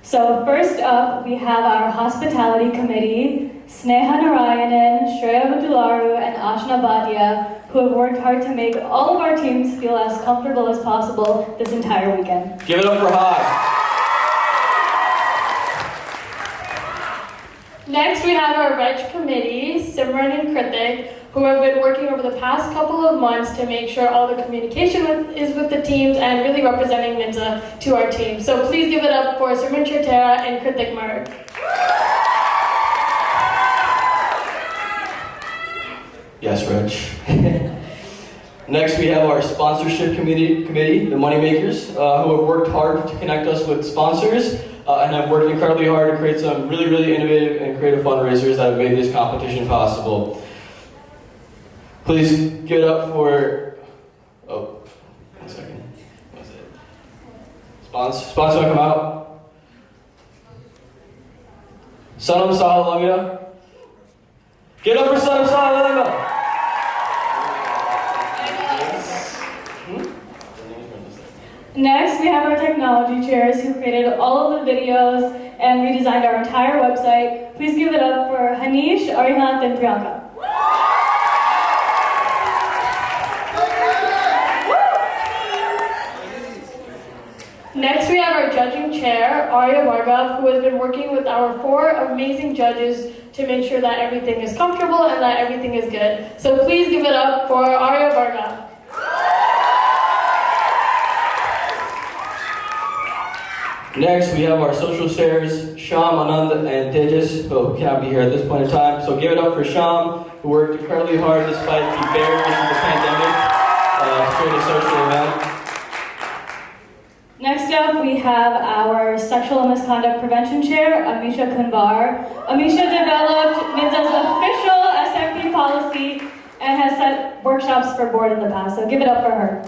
So first up, we have our hospitality committee, Sneha Narayanan, Shreya Vidularu, and Ashna Bhatia, who have worked hard to make all of our teams feel as comfortable as possible this entire weekend. Give it up for Haas. Next, we have our Reg committee, Simran and Kritik, who have been working over the past couple of months to make sure all the communication is with the teams and really representing Minza to our team. So please give it up for Simran Chirtera and Kritik Marg. Yes, Reg. Next, we have our sponsorship committee, the Moneymakers, who have worked hard to connect us with sponsors and have worked incredibly hard to create some really, really innovative and creative fundraisers that have made this competition possible. Please give it up for, oh, 1 second. What's it? Sponsor wanna come out? Sanam Sahalamia. Give it up for Sanam Sahalamia. Next, we have our technology chairs who created all of the videos and redesigned our entire website. Please give it up for Hanish, Arihant, and Priyanka. Next, we have our judging chair, Arya Bhargav, who has been working with our 4 amazing judges to make sure that everything is comfortable and that everything is good. So please give it up for Arya Bhargav. Next, we have our social shares, Sham, Anand, and Tejas, who cannot be here at this point in time. So give it up for Sham, who worked incredibly hard despite the barriers of the pandemic to create a social event. Next up, we have our sexual misconduct prevention chair, Amisha Kunbar. Amisha developed Minza's official SMP policy and has set workshops for board in the past, so give it up for her.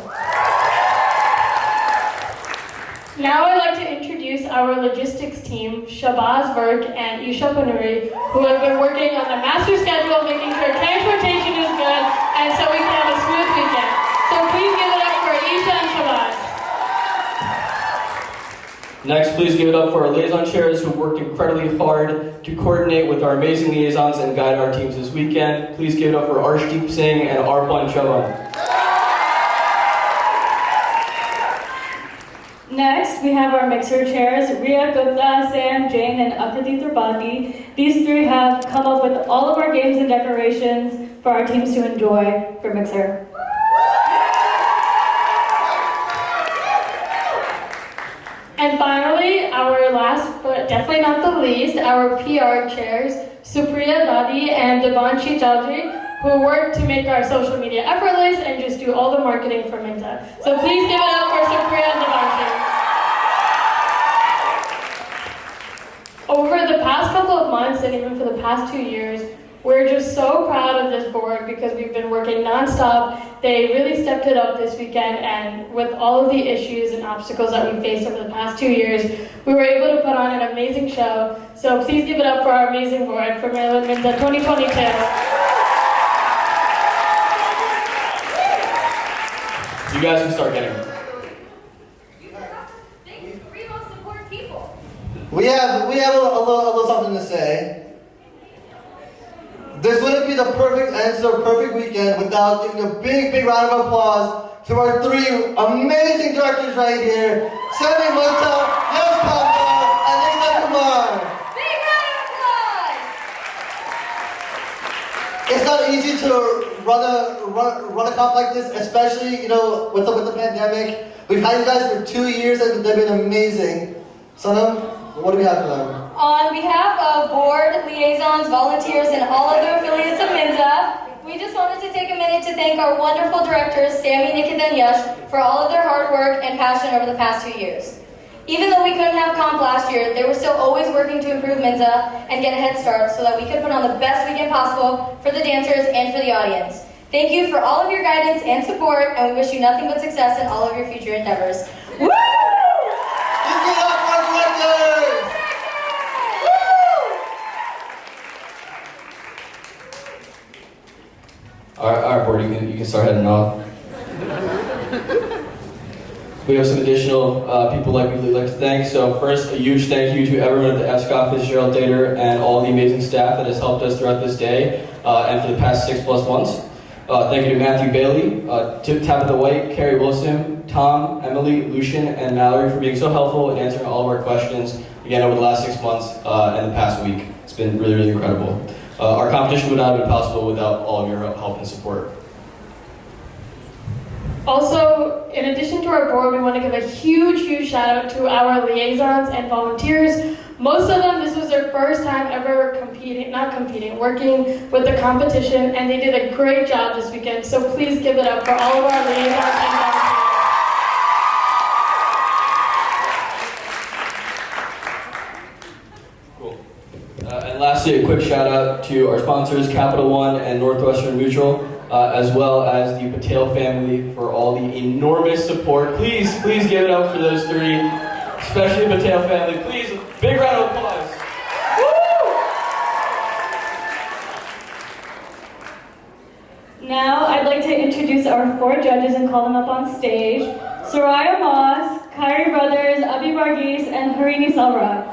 Now I'd like to introduce our logistics team, Shabazz Virk and Isha Panuri, who have been working on the master schedule, making sure transportation is good, and so we can have a smooth weekend. So please give it up for Isha and Shabazz. Next, please give it up for our liaison chairs who worked incredibly hard to coordinate with our amazing liaisons and guide our teams this weekend. Please give it up for Arshdeep Singh and Arpan Chavan. Next, we have our mixer chairs, Riya Gupta, Sam, Jane, and Apriti Tripathi. These 3 have come up with all of our games and decorations for our teams to enjoy for Mixer. And finally, our last but definitely not the least, our PR chairs, Supriya Dadi and Devanshi Chaudhary, who work to make our social media effortless and just do all the marketing for Minza. So please give it up for Supriya and Devanshi. Over the past couple of months and even for the past 2 years, we're just so proud of this board because we've been working nonstop. They really stepped it up this weekend, and with all of the issues and obstacles that we faced over the past 2 years, we were able to put on an amazing show. So please give it up for our amazing board for Maryland Minza 2022. You guys can start getting them. We have a little something to say. This wouldn't be the perfect end to a perfect weekend without giving a big round of applause to our 3 amazing directors right here, Sammy Minza, Yash Panda, and Minza Kumar. Big round of applause! It's not easy to run a comp like this, especially with the pandemic. We've had you guys for 2 years and they've been amazing. Sanam, what do we have for them? On behalf of board, liaisons, volunteers, and all other affiliates of Minza, we just wanted to take a minute to thank our wonderful directors, Sammy, Nikita, and Yash, for all of their hard work and passion over the past 2 years. Even though we couldn't have comp last year, they were still always working to improve Minza and get a head start so that we could put on the best weekend possible for the dancers and for the audience. Thank you for all of your guidance and support, and we wish you nothing but success in all of your future endeavors. Woo! All right, board, you can start heading off. We have some additional people we'd like to thank. So first, a huge thank you to everyone at the ESCOT, Fitzgerald Dater, and all the amazing staff that has helped us throughout this day and for the past 6+ months. Thank you to Matthew Bailey, Tabitha White, Carrie Wilson, Tom, Emily, Lucian, and Mallory for being so helpful in answering all of our questions, again, over the last 6 months and the past week. It's been really, really incredible. Our competition would not have been possible without all of your help and support. Also, in addition to our board, we want to give a huge shout out to our liaisons and volunteers. Most of them, this was their first time ever working with the competition, and they did a great job this weekend. So please give it up for all of our liaisons and volunteers. Cool. And lastly, a quick shout out to our sponsors, Capital One and Northwestern Mutual, as well as the Patel family for all the enormous support. Please give it up for those three, especially the Patel family. Please, big round of applause. Woo! Now I'd like to introduce our 4 judges and call them up on stage. Soraya Moss, Kyrie Brothers, Abi Varghese, and Harini Salra.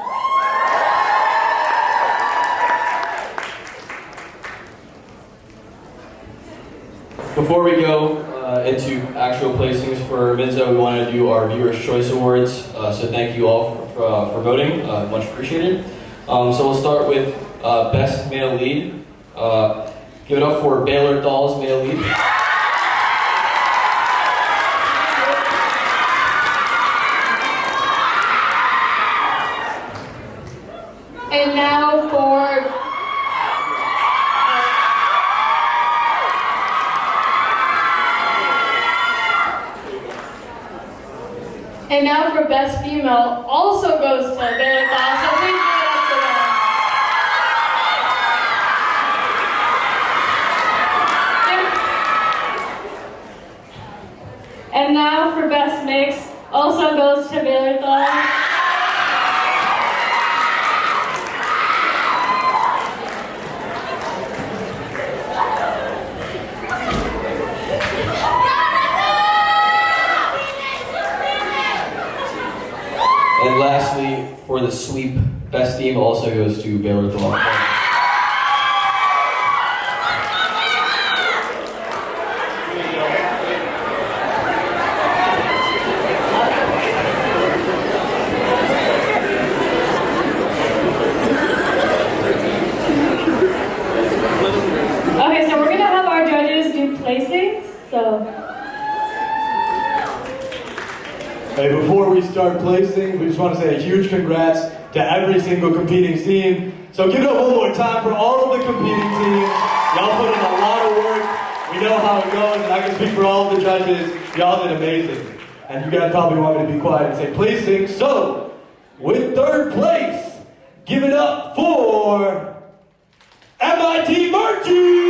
Before we go into actual placings for Minza, we want to do our Viewers' Choice Awards. So thank you all for voting, much appreciated. So we'll start with Best Male Lead. Give it up for Baylor Dahl's Male Lead. And now for Best Female also goes to Baylor Dahl, so please give it up for them. And now for Best Mix, also goes to Baylor Dahl. And lastly, for the sweep, Best Theme also goes to Baylor Dahl. Okay, so we're gonna have our judges do placings, so. Hey, before we start placing, we just want to say a huge congrats to every single competing team. So give it up one more time for all of the competing teams. Y'all put in a lot of work. We know how it goes, and I can speak for all of the judges. Y'all did amazing. And you guys probably want me to be quiet and say placing. So, with 3rd place, give it up for MIT Murchie!